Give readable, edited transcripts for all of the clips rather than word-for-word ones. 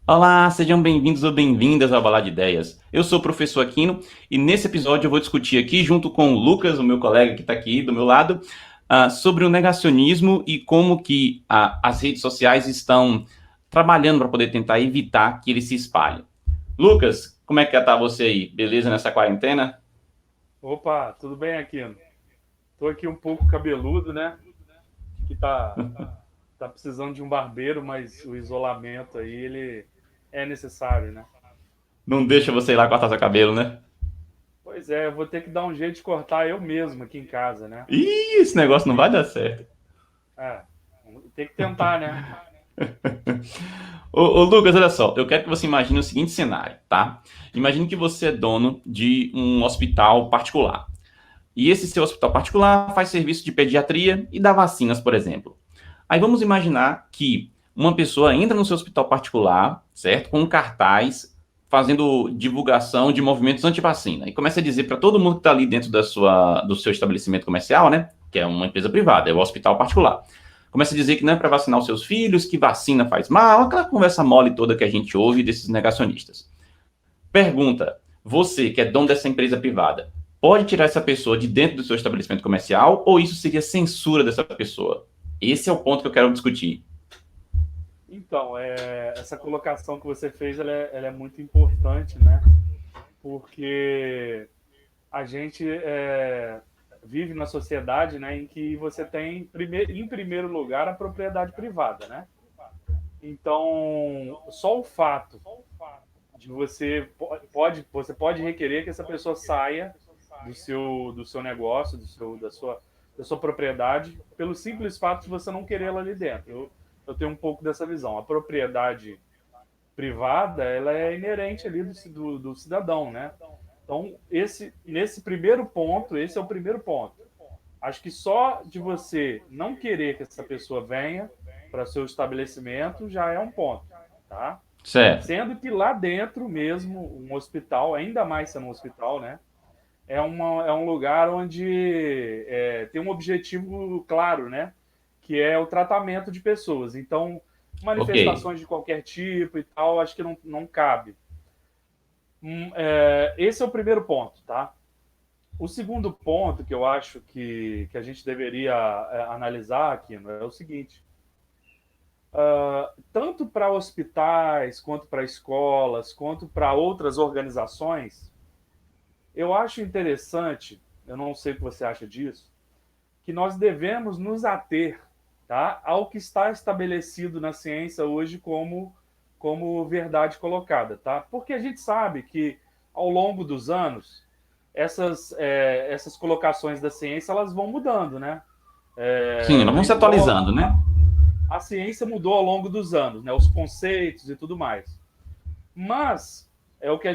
Olá, sejam bem-vindos ou bem-vindas ao Balar de Ideias. Eu sou o professor Aquino e nesse episódio eu vou discutir aqui, junto com o Lucas, o meu colega que está aqui do meu lado, sobre o negacionismo e como que as redes sociais estão trabalhando para poder tentar evitar que ele se espalhe. Lucas, como é que está você aí? Beleza nessa quarentena? Opa, tudo bem, Aquino? Tô aqui um pouco cabeludo, né? Que tá precisando de um barbeiro, mas o isolamento aí, ele é necessário, né? Não deixa você ir lá cortar seu cabelo, né? Pois é, eu vou ter que dar um jeito de cortar eu mesmo aqui em casa, né? Ih, esse negócio não vai Porque, dar certo. é, tem que tentar, né? Ô, Lucas, olha só, eu quero que você imagine o seguinte cenário, tá? Imagine que você é dono de um hospital particular. E esse seu hospital particular faz serviço de pediatria e dá vacinas, por exemplo. Aí vamos imaginar que uma pessoa entra no seu hospital particular, certo? Com um cartaz fazendo divulgação de movimentos anti-vacina. E começa a dizer para todo mundo que está ali dentro do seu estabelecimento comercial, né? Que é uma empresa privada, é o hospital particular. Começa a dizer que não é para vacinar os seus filhos, que vacina faz mal, aquela conversa mole toda que a gente ouve desses negacionistas. Pergunta: você, que é dono dessa empresa privada, pode tirar essa pessoa de dentro do seu estabelecimento comercial ou isso seria censura dessa pessoa? Esse é o ponto que eu quero discutir. Então, essa colocação que você fez, ela é muito importante, né? Porque a gente vive na sociedade, né, em que você tem, em primeiro lugar, a propriedade privada, né? Então, só o fato de você pode requerer que essa pessoa saia do seu negócio, da sua propriedade, pelo simples fato de você não querê-la ali dentro. Eu tenho um pouco dessa visão. A propriedade privada, ela é inerente ali do cidadão, né? Então, nesse primeiro ponto, esse é o primeiro ponto. Acho que só de você não querer que essa pessoa venha para seu estabelecimento já é um ponto, tá? Certo. Sendo que lá dentro mesmo, um hospital, ainda mais sendo um hospital, né? É um lugar onde tem um objetivo claro, né? Que é o tratamento de pessoas. Então, Ok. manifestações de qualquer tipo e tal, acho que não cabe. Esse é o primeiro ponto, tá? O segundo ponto que eu acho que a gente deveria analisar aqui é o seguinte: tanto para hospitais, quanto para escolas, quanto para outras organizações, eu acho interessante, eu não sei o que você acha disso, que nós devemos nos ater, tá, ao que está estabelecido na ciência hoje como verdade colocada, tá? Porque a gente sabe que ao longo dos anos essas colocações da ciência elas vão mudando, né? Sim, nós vamos se atualizando, Igual né? a ciência mudou ao longo dos anos, né? Os conceitos e tudo mais. Mas é o que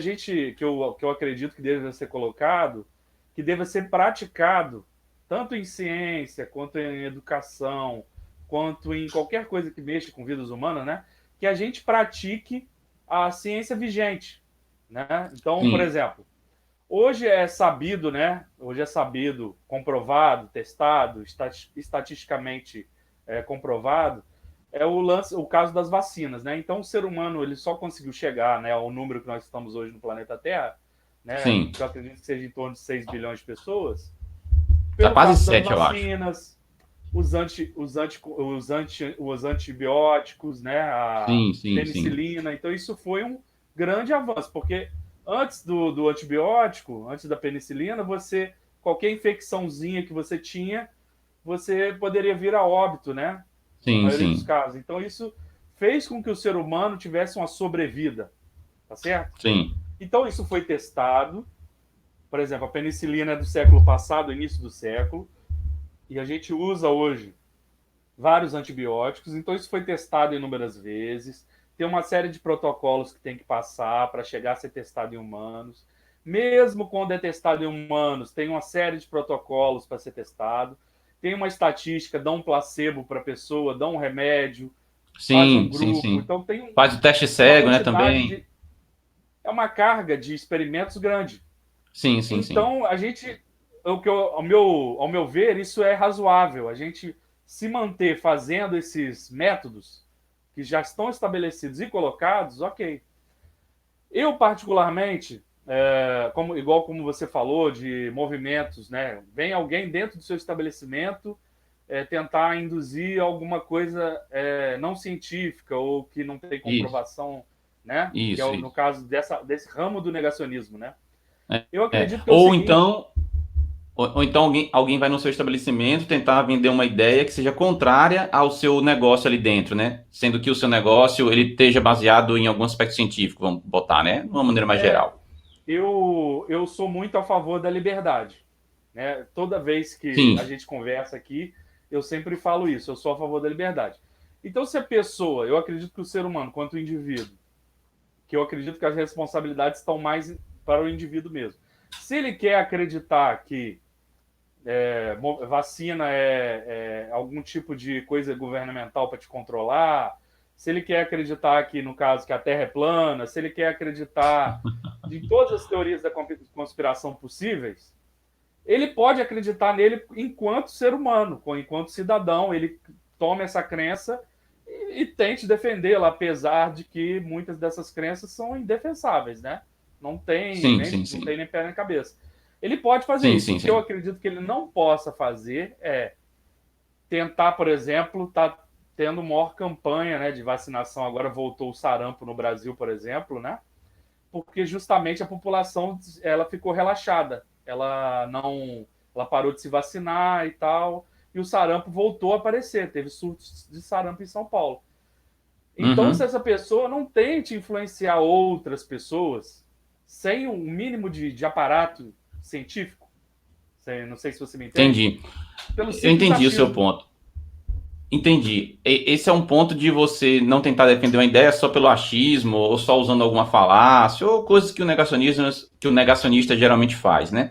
que eu acredito que deve ser colocado, que deve ser praticado tanto em ciência, quanto em educação, quanto em qualquer coisa que mexa com vidas humanas, né? Que a gente pratique a ciência vigente, né? Então, por Sim. exemplo, hoje é sabido, né? Hoje é sabido, comprovado, testado, estatisticamente comprovado, o caso das vacinas, né? Então o ser humano ele só conseguiu chegar, né, ao número que nós estamos hoje no planeta Terra, né? Sim. Que eu acredito que seja em torno de 6 bilhões de pessoas, Tá pelo quase fato das 7, eu acho. vacinas, os antibióticos, né? A Sim, sim, sim. penicilina. Então isso foi um grande avanço, porque antes do antibiótico, antes da penicilina, qualquer infecçãozinha que você tinha, você poderia vir a óbito, né? Na Sim, maioria dos sim. casos. Então isso fez com que o ser humano tivesse uma sobrevida, tá certo? Sim. Então isso foi testado. Por exemplo, a penicilina é do século passado, início do século, e a gente usa hoje vários antibióticos. Então isso foi testado inúmeras vezes. Tem uma série de protocolos que tem que passar para chegar a ser testado em humanos. Mesmo quando é testado em humanos, tem uma série de protocolos para ser testado. Tem uma estatística, dá um placebo para a pessoa, dá um remédio, faz um Sim, sim, grupo. sim. Então tem Faz o teste uma cego, né, quantidade também. de. É uma carga de experimentos grande. Sim, sim, sim. Então a gente. Ao meu ver, isso é razoável. A gente se manter fazendo esses métodos que já estão estabelecidos e colocados, ok. Eu, particularmente, igual como você falou, de movimentos, né? Vem alguém dentro do seu estabelecimento tentar induzir alguma coisa não científica ou que não tem Isso, comprovação, né? Que é isso, no isso. caso desse ramo do negacionismo, né? É, Eu é. acredito que é o seguinte. Ou então alguém vai no seu estabelecimento tentar vender uma ideia que seja contrária ao seu negócio ali dentro, né? Sendo que o seu negócio ele esteja baseado em algum aspecto científico, vamos botar, né? De uma maneira mais geral. Eu sou muito a favor da liberdade, né? Toda vez que Sim, a gente conversa aqui, eu sempre falo isso, eu sou a favor da liberdade. Então, se a pessoa, eu acredito que o ser humano, quanto o indivíduo, que eu acredito que as responsabilidades estão mais para o indivíduo mesmo. Se ele quer acreditar que vacina é algum tipo de coisa governamental para te controlar, se ele quer acreditar que, no caso, que a Terra é plana, se ele quer acreditar de todas as teorias da conspiração possíveis, ele pode acreditar nele enquanto ser humano, enquanto cidadão, ele toma essa crença e tente defendê-la, apesar de que muitas dessas crenças são indefensáveis, né? sim, sim, Não sim. tem nem pé nem cabeça. Ele pode fazer Sim, isso. sim, O que eu sim. acredito que ele não possa fazer é tentar, por exemplo, tá tendo maior campanha, né, de vacinação. Agora voltou o sarampo no Brasil, por exemplo, né? Porque justamente a população ela ficou relaxada. Ela parou de se vacinar e tal, e o sarampo voltou a aparecer. Teve surtos de sarampo em São Paulo. Então, se Uhum, essa pessoa não tente influenciar outras pessoas sem um mínimo de aparato científico, não sei se você me entende, entendi. pelo Eu simples entendi o seu achismo. ponto. Entendi. Esse é um ponto de você não tentar defender uma ideia só pelo achismo, ou só usando alguma falácia, ou coisas que o negacionista geralmente faz, né?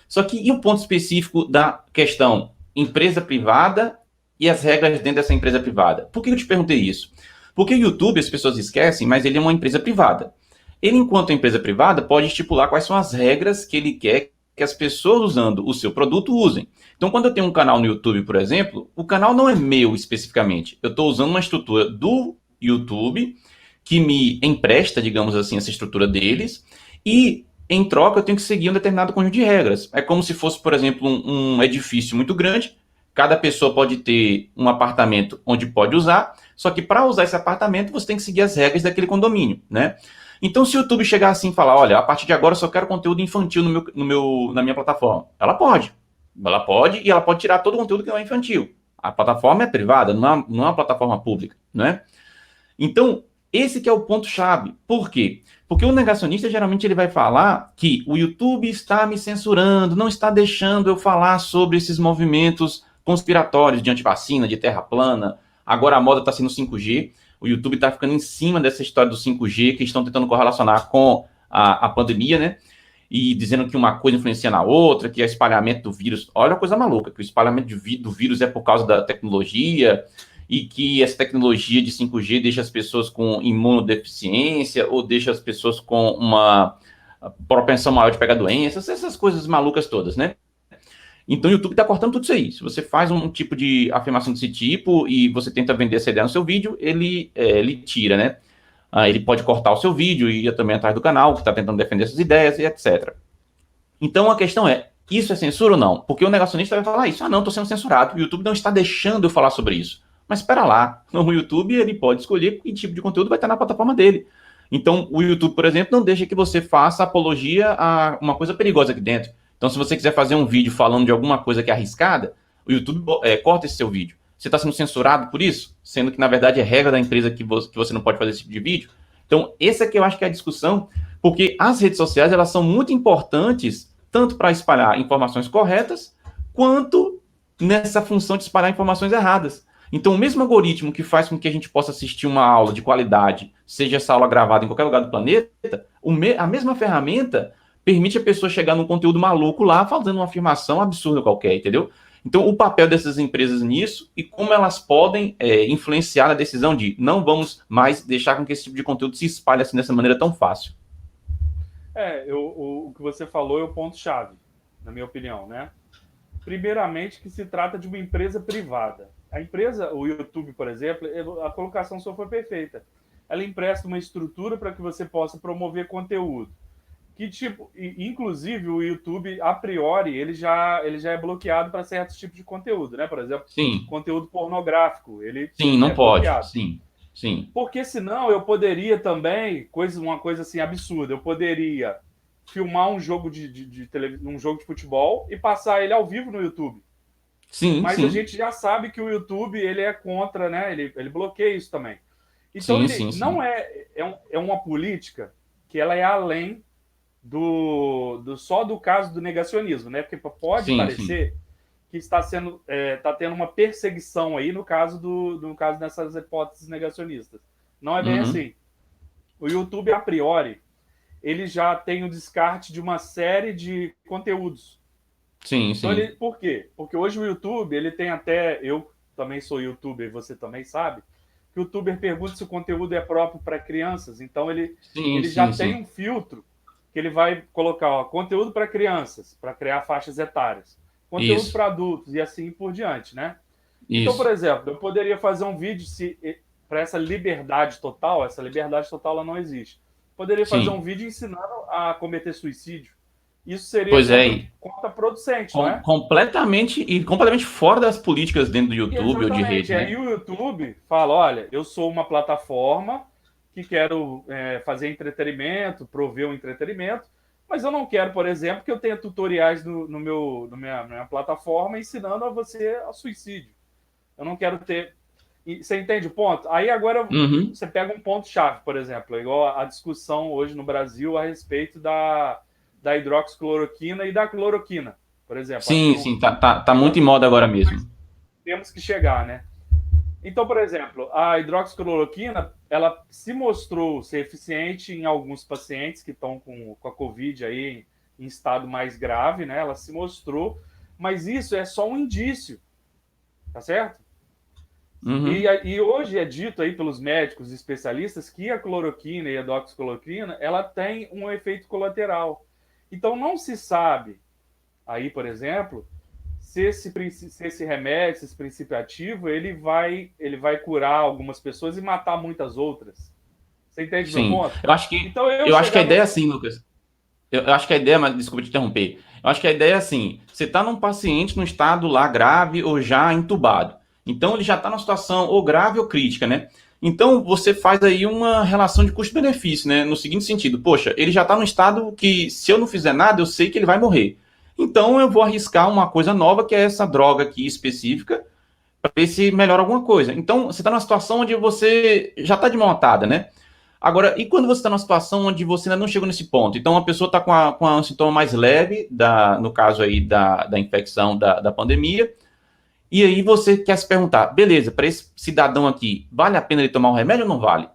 Só que e o ponto específico da questão empresa privada e as regras dentro dessa empresa privada? Por que eu te perguntei isso? Porque o YouTube, as pessoas esquecem, mas ele é uma empresa privada. Ele, enquanto empresa privada, pode estipular quais são as regras que ele quer que as pessoas usando o seu produto usem. Então, quando eu tenho um canal no YouTube, por exemplo, o canal não é meu especificamente. Eu estou usando uma estrutura do YouTube que me empresta, digamos assim, essa estrutura deles, e em troca eu tenho que seguir um determinado conjunto de regras. É como se fosse, por exemplo, um edifício muito grande. Cada pessoa pode ter um apartamento onde pode usar, só que para usar esse apartamento você tem que seguir as regras daquele condomínio, né? Então, se o YouTube chegar assim e falar, olha, a partir de agora eu só quero conteúdo infantil na minha plataforma, ela pode. Ela pode e ela pode tirar todo o conteúdo que não é infantil. A plataforma é privada, não é uma plataforma pública, né? Então, esse que é o ponto-chave. Por quê? Porque o negacionista, geralmente, ele vai falar que o YouTube está me censurando, não está deixando eu falar sobre esses movimentos conspiratórios de antivacina, de terra plana. Agora a moda está sendo 5G. O YouTube está ficando em cima dessa história do 5G, que estão tentando correlacionar com a pandemia, né? E dizendo que uma coisa influencia na outra, que é o espalhamento do vírus. Olha a coisa maluca, que o espalhamento do vírus é por causa da tecnologia, e que essa tecnologia de 5G deixa as pessoas com imunodeficiência ou deixa as pessoas com uma propensão maior de pegar doenças, essas coisas malucas todas, né? Então o YouTube está cortando tudo isso aí. Se você faz um tipo de afirmação desse tipo e você tenta vender essa ideia no seu vídeo, ele tira, né? Ele pode cortar o seu vídeo e ir também atrás do canal que está tentando defender essas ideias e etc. Então a questão é, isso é censura ou não? Porque o negacionista vai falar isso. Ah, não, estou sendo censurado. O YouTube não está deixando eu falar sobre isso. Mas espera lá, no YouTube ele pode escolher que tipo de conteúdo vai estar na plataforma dele. Então, o YouTube, por exemplo, não deixa que você faça apologia a uma coisa perigosa aqui dentro. Então, se você quiser fazer um vídeo falando de alguma coisa que é arriscada, o YouTube corta esse seu vídeo. Você está sendo censurado por isso? Sendo que, na verdade, é regra da empresa que você não pode fazer esse tipo de vídeo. Então, esse aqui eu acho que é a discussão, porque as redes sociais elas são muito importantes tanto para espalhar informações corretas, quanto nessa função de espalhar informações erradas. Então, o mesmo algoritmo que faz com que a gente possa assistir uma aula de qualidade, seja essa aula gravada em qualquer lugar do planeta, a mesma ferramenta permite a pessoa chegar num conteúdo maluco lá, fazendo uma afirmação absurda qualquer, entendeu? Então, o papel dessas empresas nisso e como elas podem influenciar na decisão de não vamos mais deixar com que esse tipo de conteúdo se espalhe assim dessa maneira tão fácil. O que você falou é o ponto-chave, na minha opinião, né? Primeiramente, que se trata de uma empresa privada. A empresa, o YouTube, por exemplo, a colocação sua foi perfeita. Ela empresta uma estrutura para que você possa promover conteúdo. Que tipo, inclusive o YouTube, a priori, ele já é bloqueado para certos tipos de conteúdo, né? Por exemplo, Sim, conteúdo pornográfico, ele sim, não é pode. bloqueado. Sim, sim, Porque senão eu poderia também, uma coisa assim absurda, eu poderia filmar um jogo um jogo de futebol e passar ele ao vivo no YouTube. sim, Mas a sim, gente já sabe que o YouTube ele é contra, né? Ele bloqueia isso também. Então sim, ele sim, não sim, é uma política que ela é além só do caso do negacionismo, né? Porque pode sim, sim. parecer que está tendo uma perseguição aí no caso dessas hipóteses negacionistas. Não é bem Uhum. assim. O YouTube, a priori, ele já tem o descarte de uma série de conteúdos. Sim, Então, sim, por quê? Porque hoje o YouTube, ele tem até, eu também sou youtuber, você também sabe, que o youtuber pergunta se o conteúdo é próprio para crianças. Então, sim, ele já sim, tem sim. um filtro que ele vai colocar, ó, conteúdo para crianças, para criar faixas etárias, conteúdo Isso, para adultos e assim por diante, né? Então, por isso. exemplo, eu poderia fazer um vídeo para essa liberdade total ela não existe. Poderia fazer um Sim. vídeo ensinando a cometer suicídio. Isso seria Pois é, contraproducente, não é? completamente fora das políticas dentro do YouTube ou de Exatamente. rede, Aí né? o YouTube fala: olha, eu sou uma plataforma que quero fazer entretenimento, prover um entretenimento, mas eu não quero, por exemplo, que eu tenha tutoriais na minha plataforma ensinando a você a suicídio. Eu não quero ter. Você entende o ponto? Aí agora Uhum. você pega um ponto-chave, por exemplo, igual a discussão hoje no Brasil a respeito da hidroxicloroquina e da cloroquina, por exemplo. Acho que Sim, não sim, tá chegou muito em nesse moda agora ponto, mas mesmo. temos que chegar, né? Então, por exemplo, a hidroxicloroquina, ela se mostrou ser eficiente em alguns pacientes que estão com a Covid aí em estado mais grave, né? Ela se mostrou, mas isso é só um indício, tá certo? Uhum. E hoje é dito aí pelos médicos e especialistas que a cloroquina e a doxicloroquina, ela tem um efeito colateral. Então não se sabe aí, por exemplo, se esse remédio, se esse princípio ativo, ele vai curar algumas pessoas e matar muitas outras. Você entende meu Sim. ponto? Eu acho que, Então eu eu acho que a chegar ideia é no. assim, Lucas. Eu acho que a ideia, mas desculpa te interromper. Eu acho que a ideia é assim: você está num paciente num estado lá grave ou já entubado. Então ele já está numa situação ou grave ou crítica, né? Então você faz aí uma relação de custo-benefício, né? No seguinte sentido: poxa, ele já está num estado que se eu não fizer nada, eu sei que ele vai morrer. Então eu vou arriscar uma coisa nova, que é essa droga aqui específica, para ver se melhora alguma coisa. Então você está numa situação onde você já está de mão atada, né? Agora, e quando você está numa situação onde você ainda não chegou nesse ponto? Então, a pessoa está com um sintoma mais leve, no caso aí da infecção da pandemia, e aí você quer se perguntar, beleza, para esse cidadão aqui, vale a pena ele tomar o remédio ou não vale?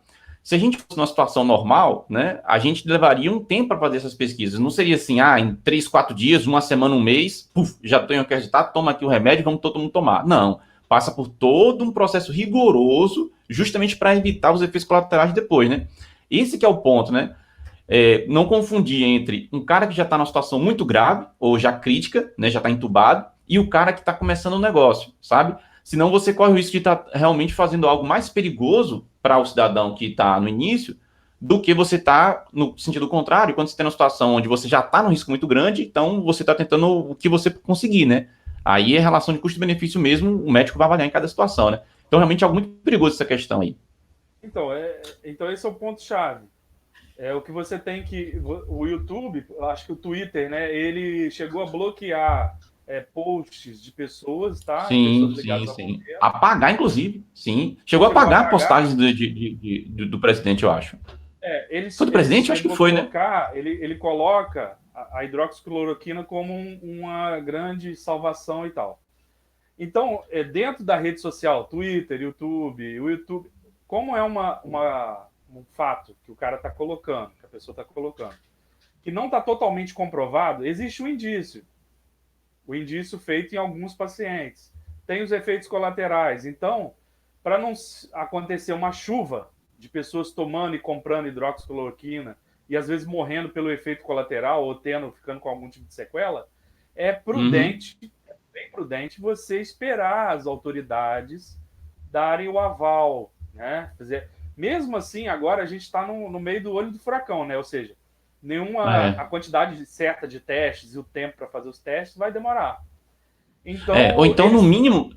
Se a gente fosse numa situação normal, né, a gente levaria um tempo para fazer essas pesquisas. Não seria assim, em 3, 4 dias, uma semana, um mês, já tenho que acreditar, toma aqui o remédio, vamos todo mundo tomar. Não. Passa por todo um processo rigoroso, justamente para evitar os efeitos colaterais depois, né? Esse que é o ponto, né? Não confundir entre um cara que já está numa situação muito grave, ou já crítica, né, já está entubado, e o cara que está começando um negócio, sabe? Senão você corre o risco de estar realmente fazendo algo mais perigoso para o cidadão que está no início, do que você está no sentido contrário, quando você tem uma situação onde você já está num risco muito grande, então você está tentando o que você conseguir, né? Aí é relação de custo-benefício mesmo, o médico vai avaliar em cada situação, né? Então realmente é algo muito perigoso essa questão aí. Então esse é o ponto-chave. É o que você tem que. O YouTube, acho que o Twitter, né? Ele chegou a bloquear posts de pessoas, tá? Sim, Pessoas sim, ligadas ao sim. governo. Apagar, inclusive, sim. Chegou a Chegou a apagar pagar. postagens do presidente, eu acho. Foi do Ele presidente? Eu acho que chegou a foi, né? colocar. Ele coloca a hidroxicloroquina como uma grande salvação e tal. Então, dentro da rede social, Twitter, YouTube, o YouTube, como é um fato que o cara está colocando, que a pessoa está colocando, que não está totalmente comprovado, existe um indício. O indício feito em alguns pacientes. Tem os efeitos colaterais. Então, para não acontecer uma chuva de pessoas tomando e comprando hidroxicloroquina e às vezes morrendo pelo efeito colateral ou ficando com algum tipo de sequela, é Uhum. prudente bem prudente você esperar as autoridades darem o aval, né? Mesmo assim, agora a gente está no meio do olho do furacão, né? Ou seja, a quantidade certa de testes e o tempo para fazer os testes vai demorar. Ou então, no mínimo,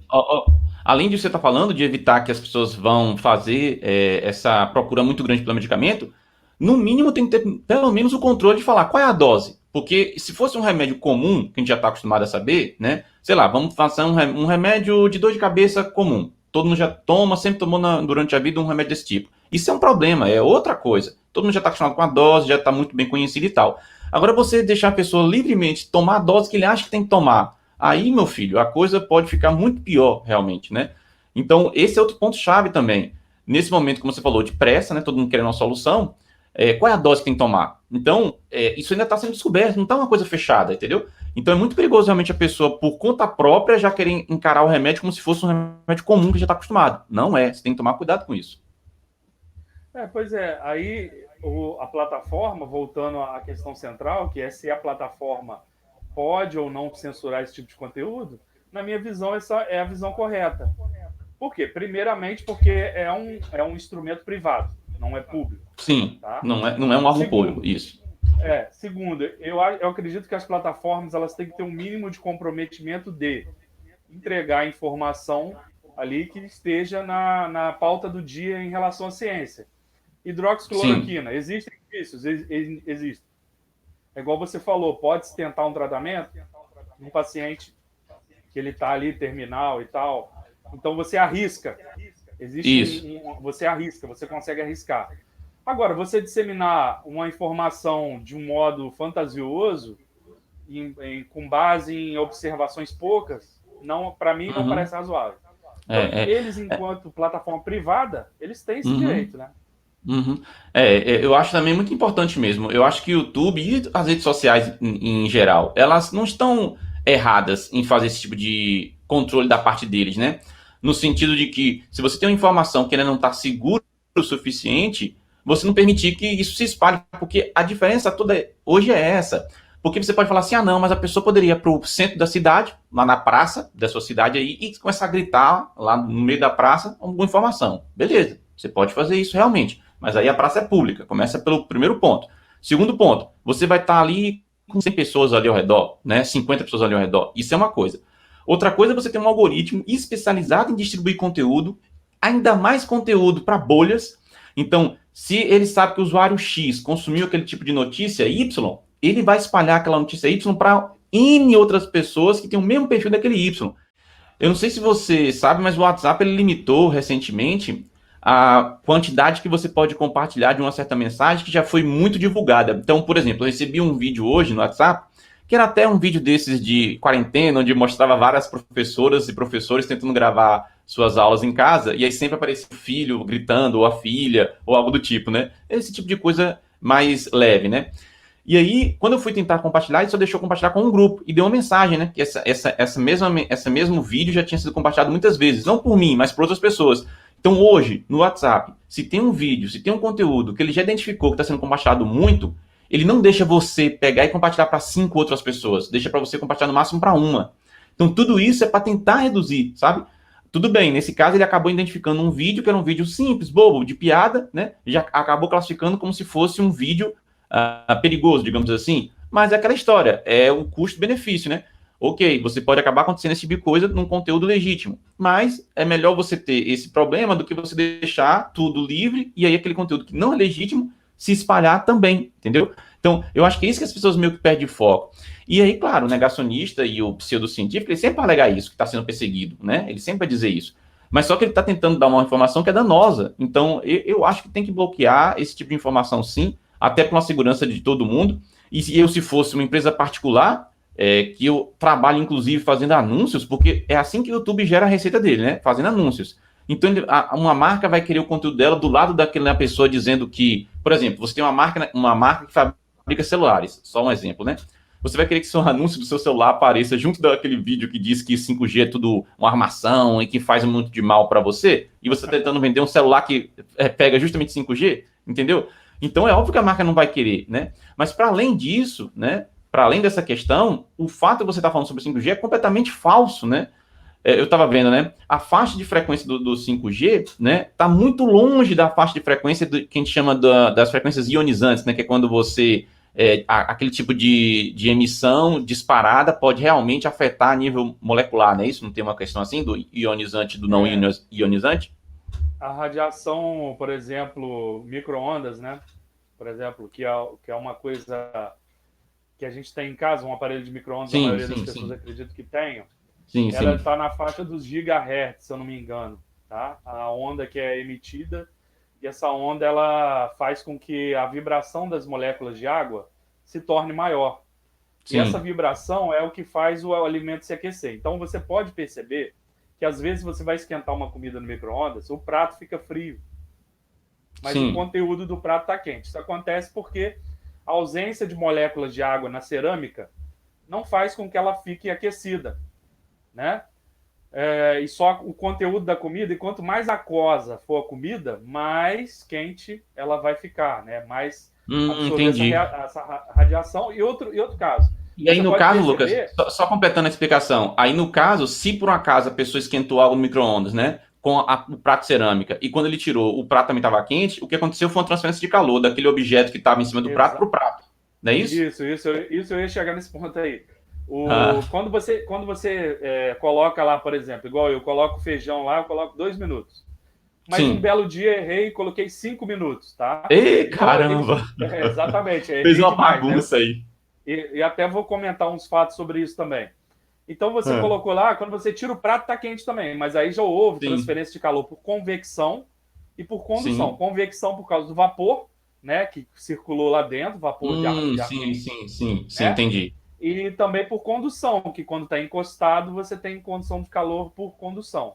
além de você estar falando de evitar que as pessoas vão fazer essa procura muito grande pelo medicamento, no mínimo tem que ter pelo menos o controle de falar qual é a dose. Porque se fosse um remédio comum, que a gente já está acostumado a saber, né? Sei lá, vamos fazer um remédio de dor de cabeça comum. Todo mundo já toma, sempre tomou durante a vida um remédio desse tipo. Isso é um problema, é outra coisa. Todo mundo já está acostumado com a dose, já está muito bem conhecido e tal. Agora, você deixar a pessoa livremente tomar a dose que ele acha que tem que tomar, aí, meu filho, a coisa pode ficar muito pior, realmente, né? Então, esse é outro ponto-chave também. Nesse momento, como você falou, de pressa, né? Todo mundo querendo uma solução. Qual é a dose que tem que tomar? Então, isso ainda está sendo descoberto, não está uma coisa fechada, entendeu? Então, é muito perigoso realmente a pessoa, por conta própria, já querer encarar o remédio como se fosse um remédio comum que já está acostumado. Não é, você tem que tomar cuidado com isso. Pois é, aí a plataforma, voltando à questão central, que é se a plataforma pode ou não censurar esse tipo de conteúdo, na minha visão, essa é a visão correta. Por quê? Primeiramente, porque é um instrumento privado, não é público. Sim, tá? não é um órgão público, isso. Segundo, eu acredito que as plataformas elas têm que ter um mínimo de comprometimento de entregar informação ali que esteja na pauta do dia em relação à ciência. Hidroxicloroquina, existem indícios? Existem. É igual você falou, pode-se tentar um tratamento num paciente que ele está ali terminal e tal. Então você arrisca. Você arrisca, você consegue arriscar. Agora, você disseminar uma informação de um modo fantasioso, com base em observações poucas, para mim não parece razoável. Então, eles, enquanto plataforma privada, eles têm esse direito, né? Eu acho também muito importante mesmo. Eu acho que o YouTube e as redes sociais em geral, elas não estão erradas em fazer esse tipo de controle da parte deles, né? No sentido de que, se você tem uma informação que ainda não está segura o suficiente, você não permitir que isso se espalhe, porque a diferença toda hoje é essa. Porque você pode falar assim, não, mas a pessoa poderia ir para o centro da cidade, lá na praça da sua cidade aí, e começar a gritar lá no meio da praça alguma informação. Beleza, você pode fazer isso realmente. Mas aí a praça é pública, começa pelo primeiro ponto. Segundo ponto, você vai estar ali com 100 pessoas ali ao redor, né? 50 pessoas ali ao redor. Isso é uma coisa. Outra coisa é você ter um algoritmo especializado em distribuir conteúdo, ainda mais conteúdo para bolhas. Então, se ele sabe que o usuário X consumiu aquele tipo de notícia Y, ele vai espalhar aquela notícia Y para N outras pessoas que têm o mesmo perfil daquele Y. Eu não sei se você sabe, mas o WhatsApp ele limitou recentemente a quantidade que você pode compartilhar de uma certa mensagem que já foi muito divulgada. Então, por exemplo, eu recebi um vídeo hoje no WhatsApp, que era até um vídeo desses de quarentena, onde mostrava várias professoras e professores tentando gravar suas aulas em casa, e aí sempre aparecia o filho gritando, ou a filha, ou algo do tipo, né? Esse tipo de coisa mais leve, né? E aí, quando eu fui tentar compartilhar, ele só deixou compartilhar com um grupo, e deu uma mensagem, né? Que esse mesmo vídeo já tinha sido compartilhado muitas vezes, não por mim, mas por outras pessoas. Então, hoje, no WhatsApp, se tem um vídeo, se tem um conteúdo que ele já identificou que está sendo compartilhado muito, ele não deixa você pegar e compartilhar para 5 outras pessoas. Deixa para você compartilhar no máximo para uma. Então, tudo isso é para tentar reduzir, sabe? Tudo bem, nesse caso ele acabou identificando um vídeo que era um vídeo simples, bobo, de piada, né? Já acabou classificando como se fosse um vídeo perigoso, digamos assim. Mas é aquela história, é o custo-benefício, né? Ok, você pode acabar acontecendo esse tipo de coisa num conteúdo legítimo, mas é melhor você ter esse problema do que você deixar tudo livre e aí aquele conteúdo que não é legítimo se espalhar também, entendeu? Então, eu acho que é isso que as pessoas meio que perdem foco. E aí, claro, o negacionista e o pseudocientífico, ele sempre vai alegar isso, que está sendo perseguido, né? Ele sempre vai dizer isso. Mas só que ele está tentando dar uma informação que é danosa. Então, eu acho que tem que bloquear esse tipo de informação, sim, até para uma segurança de todo mundo. E se fosse uma empresa particular, que eu trabalho, inclusive, fazendo anúncios, porque é assim que o YouTube gera a receita dele, né? Fazendo anúncios. Então, uma marca vai querer o conteúdo dela do lado daquela pessoa dizendo que, por exemplo, você tem uma marca que fabrica celulares, só um exemplo, né? Você vai querer que seu anúncio do seu celular apareça junto daquele vídeo que diz que 5G é tudo uma armação e que faz muito de mal para você, e você está tentando vender um celular que pega justamente 5G, entendeu? Então, é óbvio que a marca não vai querer, né? Mas, para além disso, né? para além dessa questão, o fato de você estar falando sobre 5G é completamente falso, né? Eu estava vendo, né? A faixa de frequência do 5G, né? Está muito longe da faixa de frequência que a gente chama das frequências ionizantes, né? Que é quando você aquele tipo de emissão disparada pode realmente afetar a nível molecular, não é isso? Não tem uma questão assim do ionizante do não ionizante? A radiação, por exemplo, micro-ondas, né? Por exemplo, que é uma coisa que a gente tem em casa, um aparelho de micro-ondas, a Sim, maioria das sim, pessoas sim. acredita que tenham, Sim, ela sim. está na faixa dos gigahertz, se eu não me engano, tá? A onda que é emitida, e essa onda ela faz com que a vibração das moléculas de água se torne maior. E essa Sim, vibração é o que faz o alimento se aquecer. Então você pode perceber que às vezes você vai esquentar uma comida no micro-ondas, o prato fica frio, mas o sim. conteúdo do prato está quente. Isso acontece porque a ausência de moléculas de água na cerâmica não faz com que ela fique aquecida, né? E só o conteúdo da comida, e quanto mais aquosa for a comida, mais quente ela vai ficar, né? Mais absorver Entendi. essa radiação. E outro caso, E aí, você no pode caso, Lucas, perceber. só completando a explicação, aí no caso, se por um acaso a pessoa esquentou algo no micro-ondas, né, com o prato de cerâmica, e quando ele tirou, o prato também estava quente, o que aconteceu foi uma transferência de calor daquele objeto que estava em cima do prato para o Exa prato, não é isso? isso eu ia chegar nesse ponto aí. Ah, Quando você coloca lá, por exemplo, igual eu coloco feijão lá, eu coloco 2 minutos. Mas um sim. belo dia errei e coloquei 5 minutos, tá? Ê, Então, caramba! exatamente, Fez errei uma demais, né? bagunça aí. E até vou comentar uns fatos sobre isso também. Então você Ah, colocou lá, quando você tira o prato, tá quente também, mas aí já houve sim, transferência de calor por convecção e por condução. sim. Convecção por causa do vapor, né, que circulou lá dentro, vapor de ar Sim, quente, sim, sim, sim, né? entendi. E também por condução, que quando está encostado, você tem condição de calor por condução.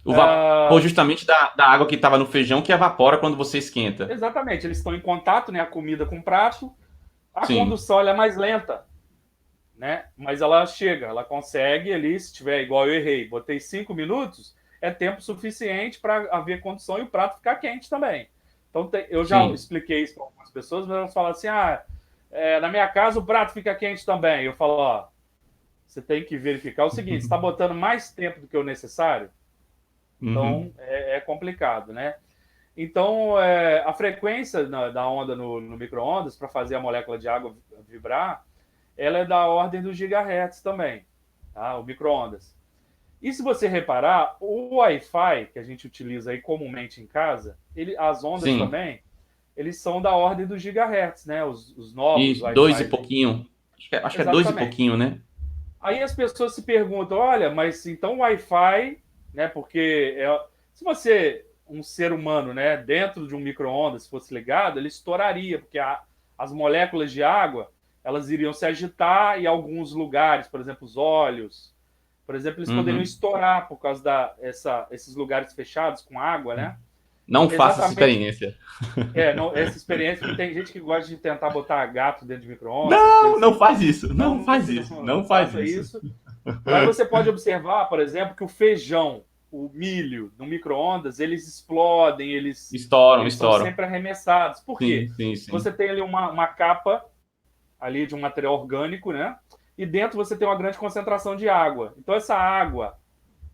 O vapor justamente da água que estava no feijão que evapora quando você esquenta. Exatamente, eles estão em contato, né, a comida com o prato. A Sim. condução ela é mais lenta, né? Mas ela chega, ela consegue ali, se tiver igual eu errei, botei 5 minutos, é tempo suficiente para haver condução e o prato ficar quente também. Então eu já Sim. expliquei isso para algumas pessoas, mas elas falam assim: na minha casa o prato fica quente também. Eu falo: ó, você tem que verificar o seguinte: está botando mais tempo do que o necessário, Uhum. então é complicado, né? Então, a frequência da onda no micro-ondas para fazer a molécula de água vibrar, ela é da ordem dos gigahertz também, tá? O micro-ondas. E se você reparar, o Wi-Fi que a gente utiliza aí comumente em casa, as ondas Sim. também, eles são da ordem dos gigahertz, né? Os novos Isso, dois e Wi-Fi. pouquinho. Acho que é dois e Exatamente. pouquinho, né? Aí as pessoas se perguntam, olha, mas então o Wi-Fi, né? Porque se você, um ser humano, né, dentro de um micro-ondas, fosse ligado, ele estouraria, porque as moléculas de água, elas iriam se agitar e alguns lugares, por exemplo, os olhos, por exemplo, eles poderiam Uhum. estourar por causa esses lugares fechados com água, né? Não faça essa Exatamente. experiência. Não, essa experiência, porque tem gente que gosta de tentar botar gato dentro de micro-ondas, essas Não, coisas não assim. faz isso. Não, Não não, faz isso. não, Não não faz faça isso. isso. Mas você pode observar, por exemplo, que o feijão, o milho, no micro-ondas, eles explodem, eles, Estouram, eles são estouram. sempre arremessados. Por Sim, quê? sim, sim. Você tem ali uma capa ali de um material orgânico, né? E dentro você tem uma grande concentração de água. Então essa água,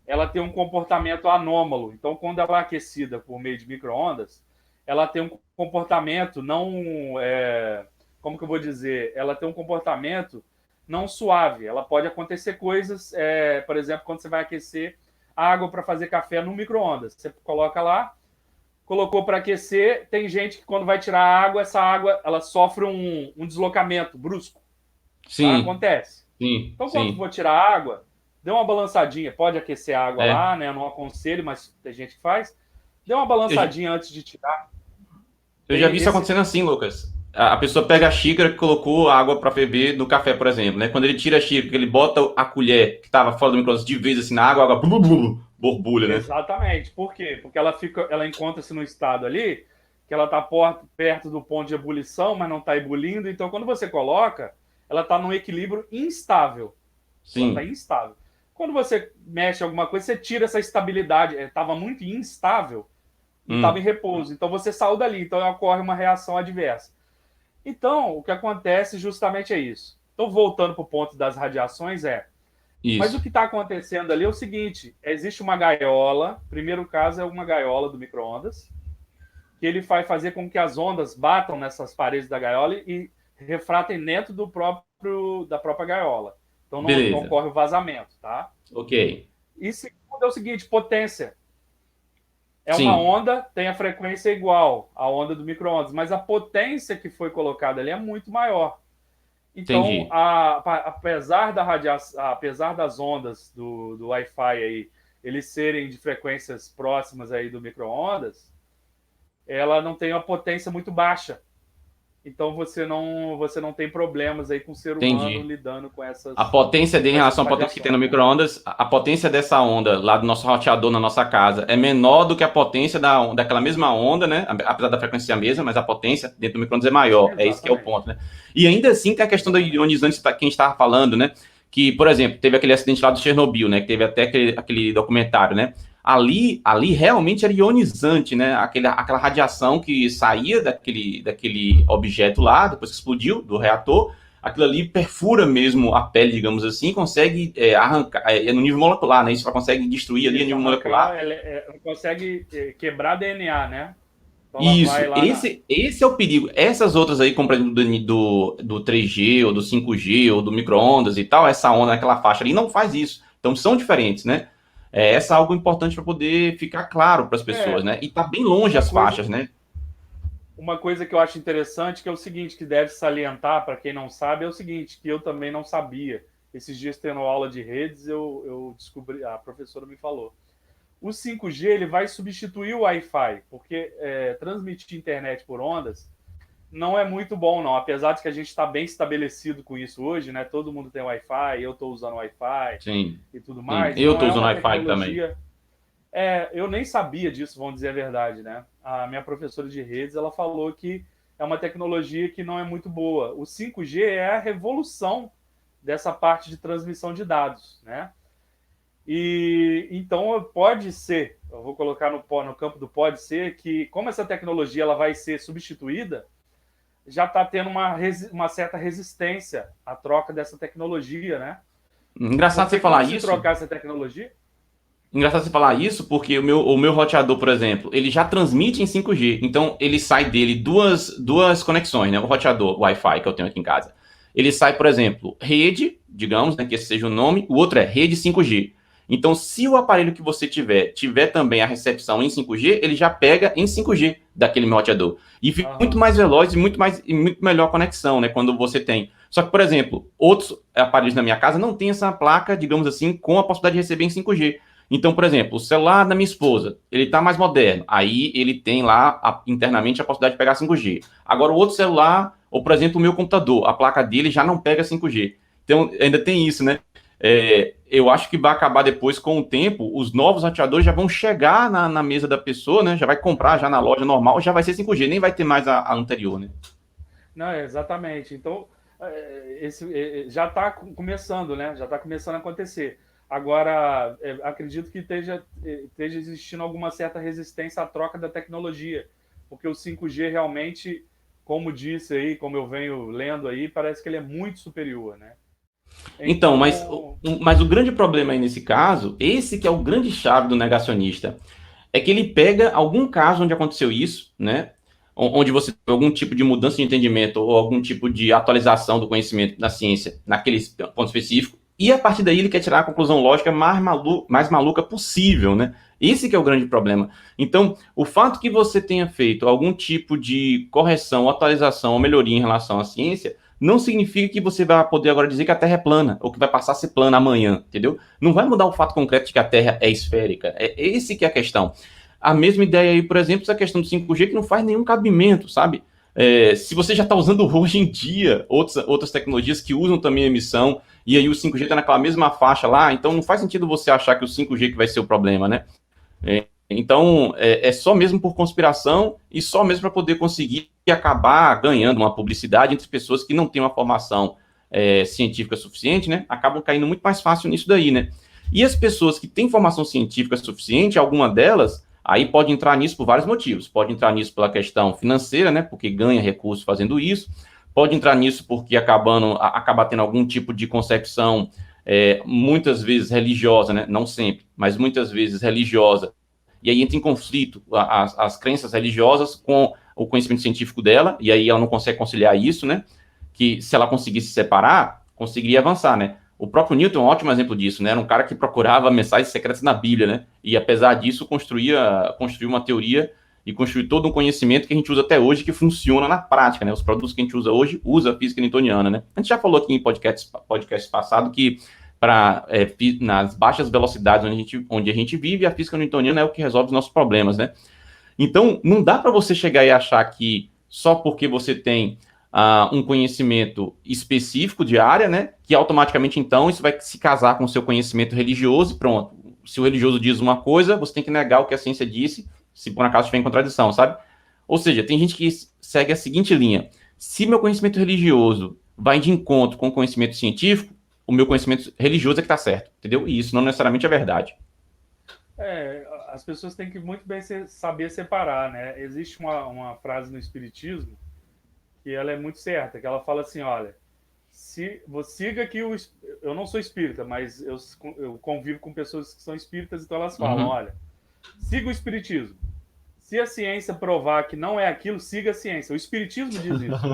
ela tem um comportamento anômalo. Então quando ela é aquecida por meio de micro-ondas, ela tem um comportamento não, como que eu vou dizer? Ela tem um comportamento não suave. Ela pode acontecer coisas, por exemplo, quando você vai aquecer água para fazer café no micro-ondas. Você coloca lá, colocou para aquecer, tem gente que quando vai tirar a água, essa água ela sofre um deslocamento brusco, tá? Sim, Acontece. sim, Então, quando sim. for tirar a água, dê uma balançadinha. Pode aquecer a água É. lá, né? Eu não aconselho, mas tem gente que faz. Dê uma Eu, já- balançadinha antes de tirar. eu já Tem vi isso esse. acontecendo assim, Lucas. A pessoa pega a xícara que colocou água para ferver no café, por exemplo, né? Quando ele tira a xícara, ele bota a colher que estava fora do micro-ondas de vez assim na água, a água borbulha, né? Exatamente. Por quê? Porque ela encontra-se no estado ali que ela está perto do ponto de ebulição, mas não está ebulindo. Então, quando você coloca, ela está num equilíbrio instável. Ela está Sim. instável. Quando você mexe alguma coisa, você tira essa estabilidade. Estava muito instável e estava em Hum. repouso. Então você saiu dali. Então ocorre uma reação adversa. Então, o que acontece justamente é isso. Então, voltando para o ponto das radiações, mas o Isso. que está acontecendo ali é o seguinte: existe uma gaiola, primeiro caso é uma gaiola do micro-ondas, que ele vai fazer com que as ondas batam nessas paredes da gaiola e refratem dentro da própria gaiola. Então não Beleza. ocorre o vazamento, tá? Ok. E segundo é o seguinte, potência. É uma Sim, onda, tem a frequência igual à onda do micro-ondas, mas a potência que foi colocada ali é muito maior. Então, entendi. apesar da radiação, apesar das ondas do Wi-Fi aí, eles serem de frequências próximas aí do micro-ondas, ela não tem uma potência muito baixa. Então você não tem problemas aí com o ser humano Entendi. lidando A potência dele em com essas relação à potência que tem no radiações, né? micro-ondas, a potência dessa onda lá do nosso roteador na nossa casa é menor do que a potência daquela mesma onda, né? Apesar da frequência ser a mesma, mas a potência dentro do micro-ondas é maior. É esse que é o Exatamente. ponto, né? E ainda assim tem a questão da Exatamente. ionizante que a gente estava falando, né? Que, por exemplo, teve aquele acidente lá do Chernobyl, né? Que teve até aquele documentário, né? Ali realmente era ionizante, né? Aquela radiação que saía daquele objeto lá, depois que explodiu do reator, aquilo ali perfura mesmo a pele, digamos assim, consegue arrancar, no nível molecular, né? Isso consegue destruir ali a Isso, nível arrancar, molecular. ela consegue quebrar DNA, né? Então ela vai Isso, lá na. esse é o perigo. Essas outras aí, como por exemplo do 3G, ou do 5G, ou do micro-ondas e tal, essa onda naquela faixa ali não faz isso. Então são diferentes, né? Essa é algo importante para poder ficar claro para as pessoas, É, né? E tá bem longe uma as coisa, faixas, né? uma coisa que eu acho interessante, que é o seguinte, que deve salientar para quem não sabe, é o seguinte, que eu também não sabia. Esses dias tendo aula de redes, eu descobri, a professora me falou. O 5G ele vai substituir o Wi-Fi, porque transmitir internet por ondas não é muito bom, não. Apesar de que a gente está bem estabelecido com isso hoje, né? Todo mundo tem Wi-Fi, eu estou usando Wi-Fi Sim, e tudo sim. mais. Eu Não tô é usando uma Wi-Fi também. tecnologia. Eu nem sabia disso, vamos dizer a verdade, né? A minha professora de redes ela falou que é uma tecnologia que não é muito boa. O 5G é a revolução dessa parte de transmissão de dados, né? E então pode ser, eu vou colocar no campo do pode ser, que como essa tecnologia ela vai ser substituída, já está tendo uma certa resistência à troca dessa tecnologia, né? Engraçado você Porque falar quando se isso. trocar essa tecnologia, Engraçado você falar isso, porque o meu roteador, por exemplo, ele já transmite em 5G. Então, ele sai dele duas conexões, né? O roteador Wi-Fi que eu tenho aqui em casa. Ele sai, por exemplo, rede, digamos, né, que esse seja o nome, o outro é rede 5G. Então, se o aparelho que você tiver também a recepção em 5G, ele já pega em 5G daquele meu roteador. E fica muito uhum, mais veloz e muito melhor conexão, né? Quando você tem. Só que, por exemplo, outros aparelhos na minha casa não tem essa placa, digamos assim, com a possibilidade de receber em 5G. Então, por exemplo, o celular da minha esposa, ele está mais moderno. Aí ele tem lá internamente a possibilidade de pegar 5G. Agora, o outro celular, ou por exemplo, o meu computador, a placa dele já não pega 5G. Então, ainda tem isso, né? Eu acho que vai acabar depois, com o tempo, os novos roteadores já vão chegar na mesa da pessoa, né? Já vai comprar já uhum. na loja normal, já vai ser 5G, nem vai ter mais a anterior, né? Não, exatamente. Então, já está começando, né? Já está começando a acontecer. Agora, acredito que esteja existindo alguma certa resistência à troca da tecnologia, porque o 5G realmente, como disse aí, como eu venho lendo aí, parece que ele é muito superior, né? Então, Então, mas o grande problema aí nesse caso, esse que é o grande chave do negacionista, é que ele pega algum caso onde aconteceu isso, né? Onde você tem algum tipo de mudança de entendimento ou algum tipo de atualização do conhecimento da ciência naquele ponto específico, e a partir daí ele quer tirar a conclusão lógica mais maluca possível, né? Esse que é o grande problema. Então, o fato que você tenha feito algum tipo de correção, atualização ou melhoria em relação à ciência não significa que você vai poder agora dizer que a Terra é plana ou que vai passar a ser plana amanhã, entendeu? Não vai mudar o fato concreto de que a Terra é esférica. É esse que é a questão. A mesma ideia aí, por exemplo, essa questão do 5G que não faz nenhum cabimento, sabe? Se você já está usando hoje em dia outras tecnologias que usam também a emissão, e aí o 5G está naquela mesma faixa lá, então não faz sentido você achar que o 5G que vai ser o problema, né? Então, só mesmo por conspiração e só mesmo para poder conseguir acabar ganhando uma publicidade entre pessoas que não têm uma formação científica suficiente, né? Acabam caindo muito mais fácil nisso daí, né? E as pessoas que têm formação científica suficiente, alguma delas, aí pode entrar nisso por vários motivos. Pode entrar nisso pela questão financeira, né? Porque ganha recursos fazendo isso. pode entrar nisso porque acaba tendo algum tipo de concepção, muitas vezes religiosa, né? Não sempre, mas muitas vezes religiosa, e aí entra em conflito as crenças religiosas com o conhecimento científico dela, e aí ela não consegue conciliar isso, né? Que se ela conseguisse separar, conseguiria avançar, né? O próprio Newton é um ótimo exemplo disso, né? Era um cara que procurava mensagens secretas na Bíblia, né? E apesar disso, construiu uma teoria e construiu todo um conhecimento que a gente usa até hoje, que funciona na prática, né? Os produtos que a gente usa hoje, usa a física newtoniana, né? A gente já falou aqui em podcast passado que nas baixas velocidades onde a gente vive, a física newtoniana é o que resolve os nossos problemas, né? Então, não dá para você chegar e achar que só porque você tem um conhecimento específico de área, né, que automaticamente, então, isso vai se casar com o seu conhecimento religioso e pronto. Se o religioso diz uma coisa, você tem que negar o que a ciência disse, se por acaso estiver em contradição, sabe? Ou seja, tem gente que segue a seguinte linha: se meu conhecimento religioso vai de encontro com o conhecimento científico, o meu conhecimento religioso é que está certo, entendeu? E isso não necessariamente é verdade. As pessoas têm que muito bem saber separar, né? Existe uma frase no Espiritismo que ela é muito certa, que ela fala assim, olha, siga que eu não sou espírita, mas eu convivo com pessoas que são espíritas, então elas falam, olha, siga o Espiritismo. Se a ciência provar que não é aquilo, siga a ciência. O Espiritismo diz isso.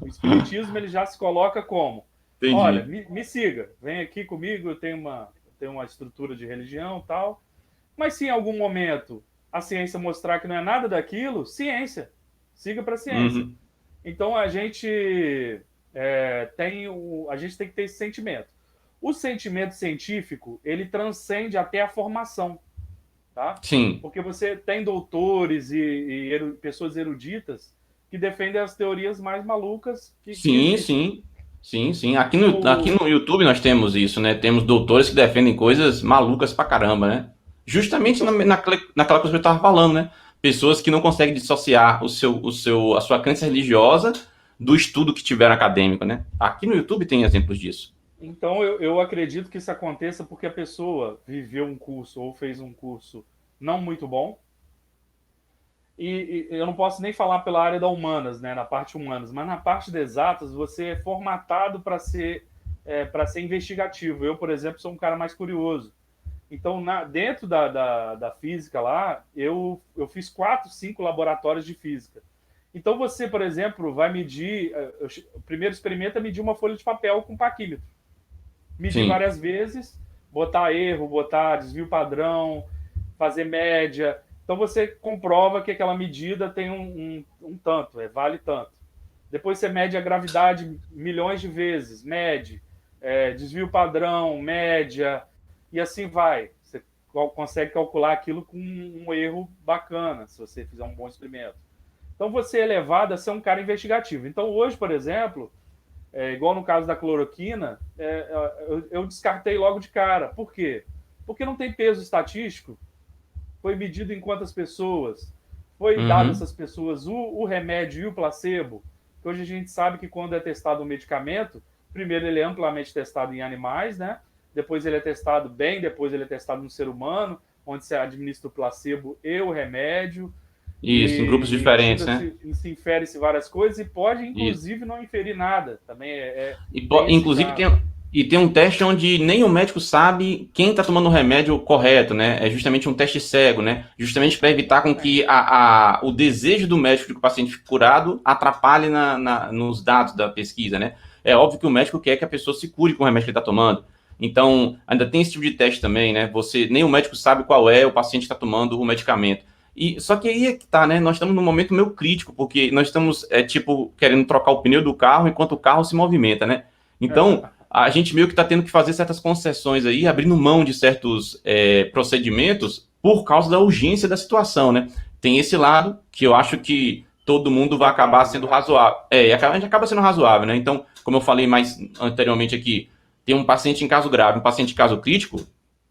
O Espiritismo ele já se coloca como, Entendi. olha, me siga, vem aqui comigo, eu tenho uma estrutura de religião e tal, mas se em algum momento a ciência mostrar que não é nada daquilo, ciência, siga para a ciência. Então a gente tem que ter esse sentimento. O sentimento científico ele transcende até a formação, tá? Sim. Porque você tem doutores e pessoas eruditas que defendem as teorias mais malucas que existem. Sim. Aqui no YouTube nós temos isso, né? Temos doutores que defendem coisas malucas pra caramba, né? Justamente naquela coisa que eu estava falando, né? Pessoas que não conseguem dissociar a sua crença religiosa do estudo que tiveram acadêmico, né? Aqui no YouTube tem exemplos disso. Então, eu acredito que isso aconteça porque a pessoa viveu um curso ou fez um curso não muito bom. E eu não posso nem falar pela área da humanas, né? Na parte humanas, mas na parte de exatas, você é formatado para ser investigativo. Eu, por exemplo, sou um cara mais curioso. Então, dentro da física lá, eu fiz 4, 5 laboratórios de física. Então, você, por exemplo, vai medir... O primeiro experimento é medir uma folha de papel com paquímetro. Medir várias vezes, botar erro, botar desvio padrão, fazer média. Então, você comprova que aquela medida tem um tanto, vale tanto. Depois, você mede a gravidade milhões de vezes, mede desvio padrão, média... E assim vai. Você consegue calcular aquilo com um erro bacana, se você fizer um bom experimento. Então, você é levado a ser um cara investigativo. Então, hoje, por exemplo, igual no caso da cloroquina, eu descartei logo de cara. Por quê? Porque não tem peso estatístico. Foi medido em quantas pessoas. Foi dado a essas pessoas o remédio e o placebo. Hoje a gente sabe que quando é testado um medicamento, primeiro ele é amplamente testado em animais, né? Depois ele é testado depois ele é testado no ser humano, onde se administra o placebo e o remédio. Isso, em grupos diferentes, né? Se infere-se várias coisas e pode, inclusive, não inferir nada. Também inclusive, tem um teste onde nem o médico sabe quem está tomando o remédio correto, né? É justamente um teste cego, né? Justamente para evitar com que o desejo do médico de que o paciente fique curado atrapalhe nos dados da pesquisa, né? É óbvio que o médico quer que a pessoa se cure com o remédio que ele está tomando. Então, ainda tem esse tipo de teste também, né? Nem o médico sabe qual o paciente está tomando o medicamento. Só que aí é que tá, né? Nós estamos num momento meio crítico, porque nós estamos, querendo trocar o pneu do carro enquanto o carro se movimenta, né? Então, a gente meio que está tendo que fazer certas concessões aí, abrindo mão de certos procedimentos por causa da urgência da situação, né? Tem esse lado que eu acho que todo mundo vai acabar sendo razoável. A gente acaba sendo razoável, né? Então, como eu falei mais anteriormente aqui, tem um paciente em caso grave, um paciente em caso crítico,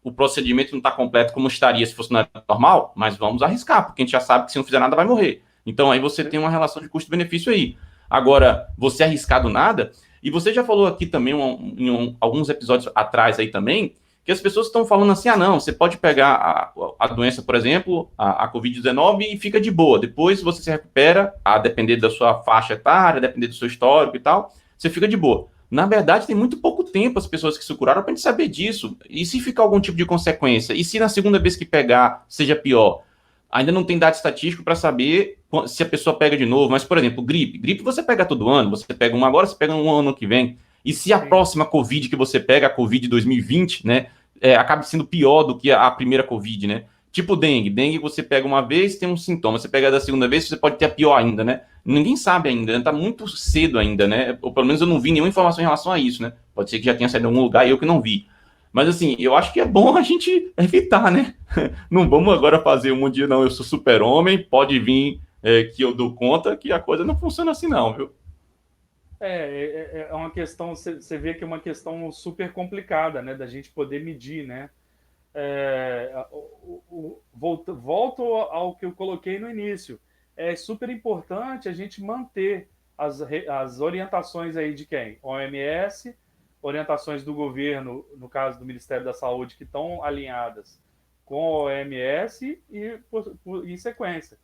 o procedimento não está completo como estaria se fosse normal, mas vamos arriscar, porque a gente já sabe que se não fizer nada vai morrer. Então aí você tem uma relação de custo-benefício aí. Agora, você arriscar do nada, e você já falou aqui também em alguns episódios atrás aí também, que as pessoas estão falando assim, não, você pode pegar a doença, por exemplo, a Covid-19 e fica de boa. Depois você se recupera, a depender da sua faixa etária, a depender do seu histórico e tal, você fica de boa. Na verdade, tem muito pouco tempo as pessoas que se curaram para a gente saber disso. E se ficar algum tipo de consequência? E se na segunda vez que pegar seja pior? Ainda não tem dado estatístico para saber se a pessoa pega de novo. Mas, por exemplo, gripe. Gripe você pega todo ano. Você pega uma agora, você pega um ano que vem. E se a próxima Covid que você pega, a Covid 2020, né, acaba sendo pior do que a primeira Covid, né? Tipo dengue. Dengue você pega uma vez, tem um sintoma. Você pega da segunda vez, você pode ter a pior ainda, né? Ninguém sabe ainda, né? Tá muito cedo ainda, né? Ou pelo menos eu não vi nenhuma informação em relação a isso, né? Pode ser que já tenha saído em algum lugar e eu que não vi. Mas assim, eu acho que é bom a gente evitar, né? Não vamos agora fazer um dia, não, eu sou super-homem, pode vir que eu dou conta, que a coisa não funciona assim não, viu? É uma questão, você vê que é uma questão super complicada, né, da gente poder medir, né? Volto ao que eu coloquei no início. É super importante a gente manter as orientações aí de quem? OMS, orientações do governo, no caso do Ministério da Saúde, que estão alinhadas com a OMS e em sequência.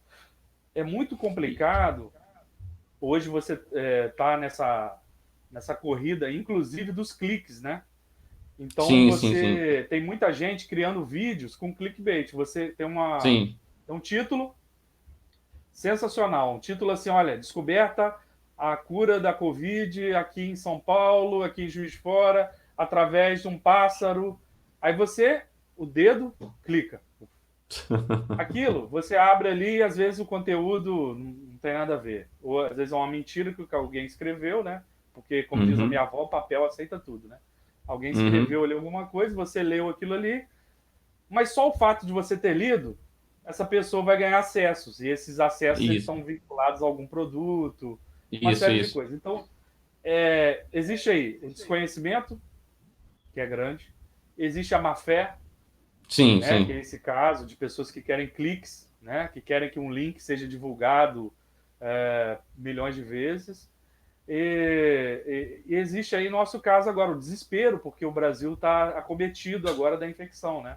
É muito complicado. Hoje você está nessa corrida, inclusive dos cliques, né? Então Sim. tem muita gente criando vídeos com clickbait. Você tem Sim. um título sensacional, um título assim, olha, descoberta a cura da Covid aqui em São Paulo, aqui em Juiz de Fora, através de um pássaro. Aí você, o dedo, clica. Aquilo, você abre ali e às vezes o conteúdo não tem nada a ver. Ou às vezes é uma mentira que alguém escreveu, né? Porque, como diz a minha avó, papel aceita tudo, né? Alguém escreveu ali alguma coisa, você leu aquilo ali, mas só o fato de você ter lido, essa pessoa vai ganhar acessos. E esses acessos eles são vinculados a algum produto, uma série de coisas. Então, existe aí o desconhecimento, que é grande. Existe a má fé, Sim. que é esse caso de pessoas que querem cliques, né, que querem que um link seja divulgado milhões de vezes. E existe aí, no nosso caso agora, o desespero, porque o Brasil está acometido agora da infecção, né?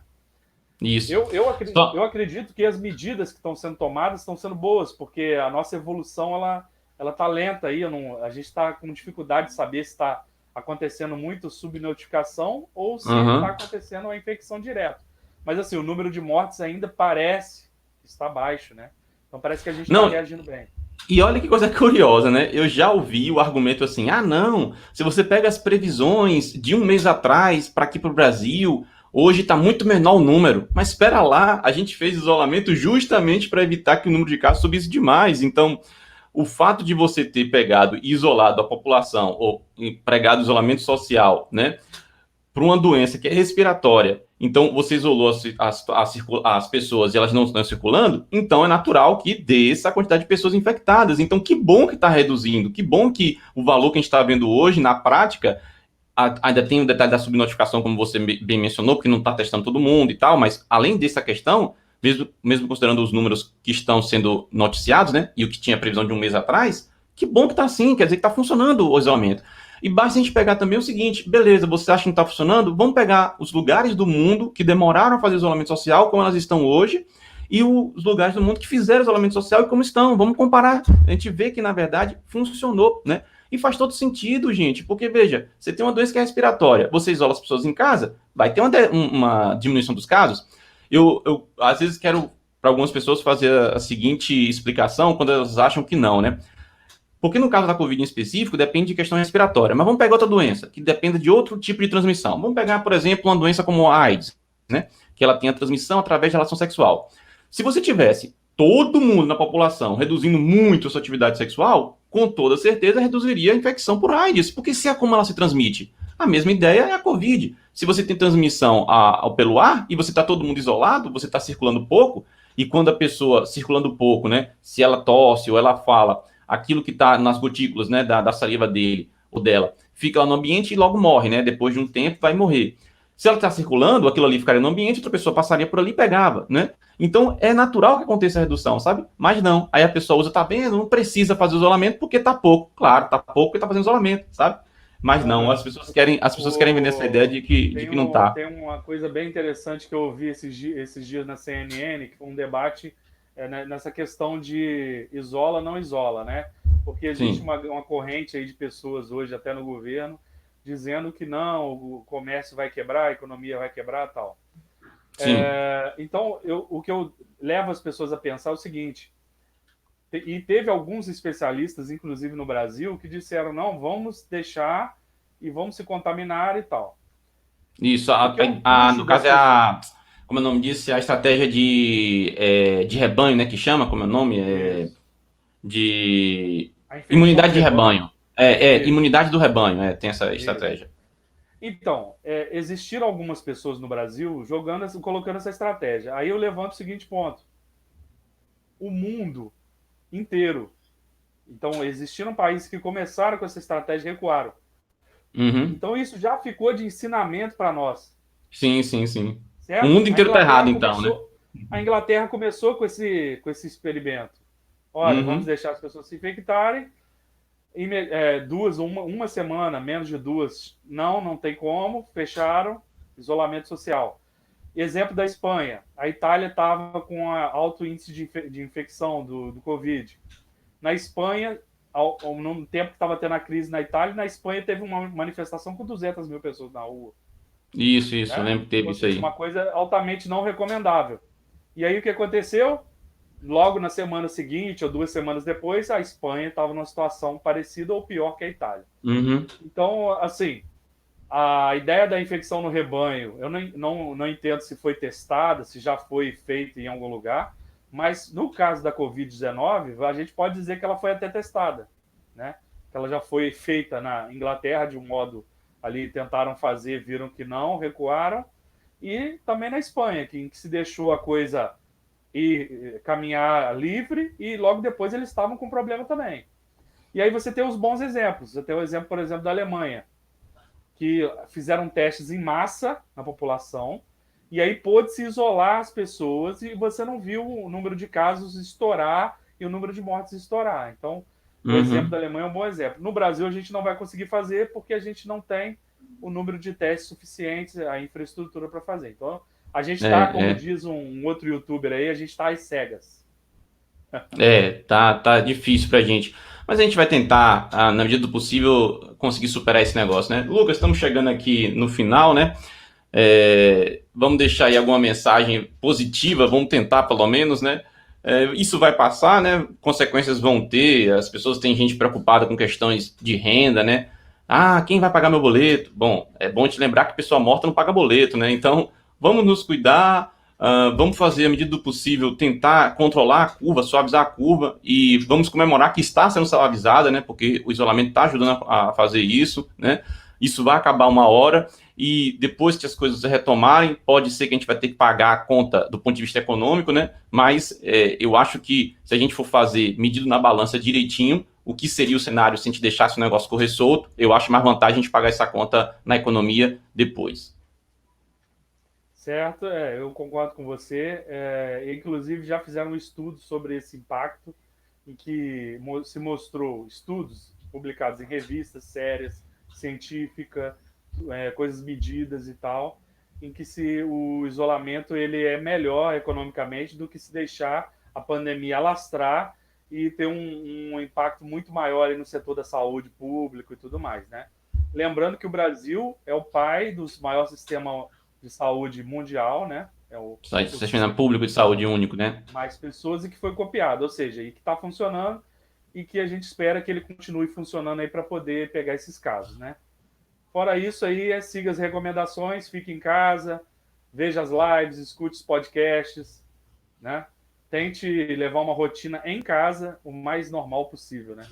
Isso. Eu acredito que as medidas que estão sendo tomadas estão sendo boas, porque a nossa evolução ela está lenta aí. A gente está com dificuldade de saber se está acontecendo muito subnotificação ou se está acontecendo uma infecção direta. Mas assim, o número de mortes ainda parece estar baixo, né? Então parece que a gente está reagindo bem. E olha que coisa curiosa, né? Eu já ouvi o argumento assim, não, se você pega as previsões de um mês atrás para aqui para o Brasil, hoje está muito menor o número. Mas espera lá, a gente fez isolamento justamente para evitar que o número de casos subisse demais. Então, o fato de você ter pegado e isolado a população, ou pregado isolamento social, né, para uma doença que é respiratória, então você isolou as pessoas e elas não estão circulando, então é natural que desça a quantidade de pessoas infectadas. Então, que bom que está reduzindo, que bom que o valor que a gente está vendo hoje, na prática, ainda tem o detalhe da subnotificação, como você bem mencionou, porque não está testando todo mundo e tal, mas além dessa questão, mesmo considerando os números que estão sendo noticiados, né, e o que tinha previsão de um mês atrás, que bom que está assim, quer dizer que está funcionando o isolamento. E basta a gente pegar também o seguinte, beleza, você acha que não está funcionando? Vamos pegar os lugares do mundo que demoraram a fazer isolamento social, como elas estão hoje, e os lugares do mundo que fizeram isolamento social e como estão. Vamos comparar. A gente vê que, na verdade, funcionou, né? E faz todo sentido, gente, porque, veja, você tem uma doença que é respiratória, você isola as pessoas em casa, vai ter uma diminuição dos casos. Eu às vezes, quero, para algumas pessoas, fazer a seguinte explicação quando elas acham que não, né? Porque no caso da Covid em específico, depende de questão respiratória. Mas vamos pegar outra doença, que dependa de outro tipo de transmissão. Vamos pegar, por exemplo, uma doença como a AIDS, né? Que ela tem a transmissão através de relação sexual. Se você tivesse todo mundo na população reduzindo muito a sua atividade sexual, com toda certeza reduziria a infecção por AIDS. Porque se é como ela se transmite. A mesma ideia é a Covid. Se você tem transmissão pelo ar e você está todo mundo isolado, você está circulando pouco, e quando a pessoa circulando pouco, né? Se ela tosse ou ela fala, aquilo que está nas gotículas, né, da saliva dele ou dela, fica lá no ambiente e logo morre, né? Depois de um tempo vai morrer. Se ela está circulando, aquilo ali ficaria no ambiente, outra pessoa passaria por ali e pegava, né? Então é natural que aconteça a redução, sabe? Mas não. Aí a pessoa usa, tá vendo? Não precisa fazer isolamento porque tá pouco. Claro, tá pouco porque tá fazendo isolamento, sabe? Mas não, as pessoas querem vender essa ideia de que não tá. Tem uma coisa bem interessante que eu ouvi esses dias na CNN, que foi um debate nessa questão de isola, não isola, né? Porque existe Sim, uma corrente aí de pessoas hoje, até no governo, dizendo que não, o comércio vai quebrar, a economia vai quebrar e tal. sim. Então, o que eu levo as pessoas a pensar é o seguinte, e teve alguns especialistas, inclusive no Brasil, que disseram, não, vamos deixar e vamos se contaminar e tal. Isso, Porque o puxo no das caso é pessoas... como é o nome disso, é a estratégia de rebanho, né, que chama, como é o nome? Isso. De A infecção do imunidade de rebanho. rebanho. Isso, Imunidade do rebanho, tem essa isso. estratégia. Então, existiram algumas pessoas no Brasil colocando essa estratégia. Aí eu levanto o seguinte ponto. O mundo inteiro. Então, existiram países que começaram com essa estratégia e recuaram. Uhum. Então, isso já ficou de ensinamento para nós. Sim, sim, sim. O Certo? mundo inteiro tá errado, então, né? A Inglaterra começou com esse experimento. Olha, vamos Uhum. deixar as pessoas se infectarem. Uma semana, menos de duas, não tem como, fecharam, isolamento social. Exemplo da Espanha, a Itália estava com alto índice de infecção do Covid. Na Espanha, no tempo que estava tendo a crise na Itália, na Espanha teve uma manifestação com 200 mil pessoas na rua. Isso, eu Né? lembro que teve Ou isso seja, aí. uma coisa altamente não recomendável. E aí o que aconteceu? Logo na semana seguinte, ou 2 semanas depois, a Espanha estava numa situação parecida ou pior que a Itália. Uhum. Então, assim, a ideia da infecção no rebanho, eu não entendo se foi testada, se já foi feita em algum lugar, mas no caso da Covid-19, a gente pode dizer que ela foi até testada, né? Que ela já foi feita na Inglaterra de um modo ali, tentaram fazer, viram que não, recuaram, e também na Espanha, em que se deixou a coisa ir caminhar livre e logo depois eles estavam com problema também. E aí você tem os bons exemplos. Você tem o exemplo, por exemplo, da Alemanha, que fizeram testes em massa na população e aí pôde-se isolar as pessoas e você não viu o número de casos estourar e o número de mortes estourar. Então, o exemplo da Uhum. Alemanha é um bom exemplo. No Brasil, a gente não vai conseguir fazer porque a gente não tem o número de testes suficientes, a infraestrutura para fazer. Então, a gente está, como É, diz um outro youtuber aí, a gente está às cegas. tá difícil pra gente. Mas a gente vai tentar, na medida do possível, conseguir superar esse negócio, né? Lucas, estamos chegando aqui no final, né? Vamos deixar aí alguma mensagem positiva, vamos tentar pelo menos, né? Isso vai passar, né? Consequências vão ter, as pessoas têm gente preocupada com questões de renda, né? Ah, quem vai pagar meu boleto? Bom, é bom te lembrar que pessoa morta não paga boleto, né? Então, vamos nos cuidar, vamos fazer, à medida do possível, tentar controlar a curva, suavizar a curva e vamos comemorar que está sendo suavizada, né? Porque o isolamento está ajudando a fazer isso, né? Isso vai acabar uma hora e depois que as coisas retomarem, pode ser que a gente vai ter que pagar a conta do ponto de vista econômico, né? Mas eu acho que se a gente for fazer medido na balança direitinho, o que seria o cenário se a gente deixasse o negócio correr solto, eu acho mais vantagem a gente pagar essa conta na economia depois. Certo? Eu concordo com você. Inclusive, já fizeram um estudo sobre esse impacto, em que se mostrou estudos publicados em revistas sérias, científica, coisas medidas e tal, em que se o isolamento ele é melhor economicamente do que se deixar a pandemia alastrar e ter um impacto muito maior no setor da saúde público e tudo mais, né? Lembrando que o Brasil é o pai dos maiores sistemas de saúde mundial, né? É o Sistema público de saúde único, né? mais pessoas e que foi copiado, ou seja, e que está funcionando e que a gente espera que ele continue funcionando aí para poder pegar esses casos, né? Fora isso aí, siga as recomendações, fique em casa, veja as lives, escute os podcasts, né? Tente levar uma rotina em casa o mais normal possível, né?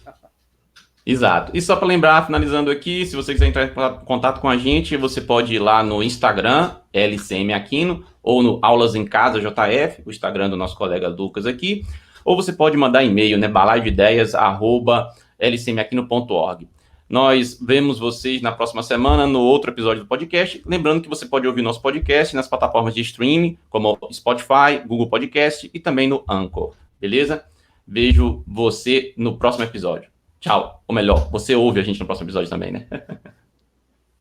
Exato. E só para lembrar, finalizando aqui, se você quiser entrar em contato com a gente, você pode ir lá no Instagram, LCM Aquino, ou no Aulas em Casa JF, o Instagram do nosso colega Lucas aqui, ou você pode mandar e-mail, né, balaiodeideias@lcmaquino.org. Nós vemos vocês na próxima semana no outro episódio do podcast. Lembrando que você pode ouvir nosso podcast nas plataformas de streaming, como Spotify, Google Podcast e também no Anchor. Beleza? Vejo você no próximo episódio. Tchau. Ou melhor, você ouve a gente no próximo episódio também, né?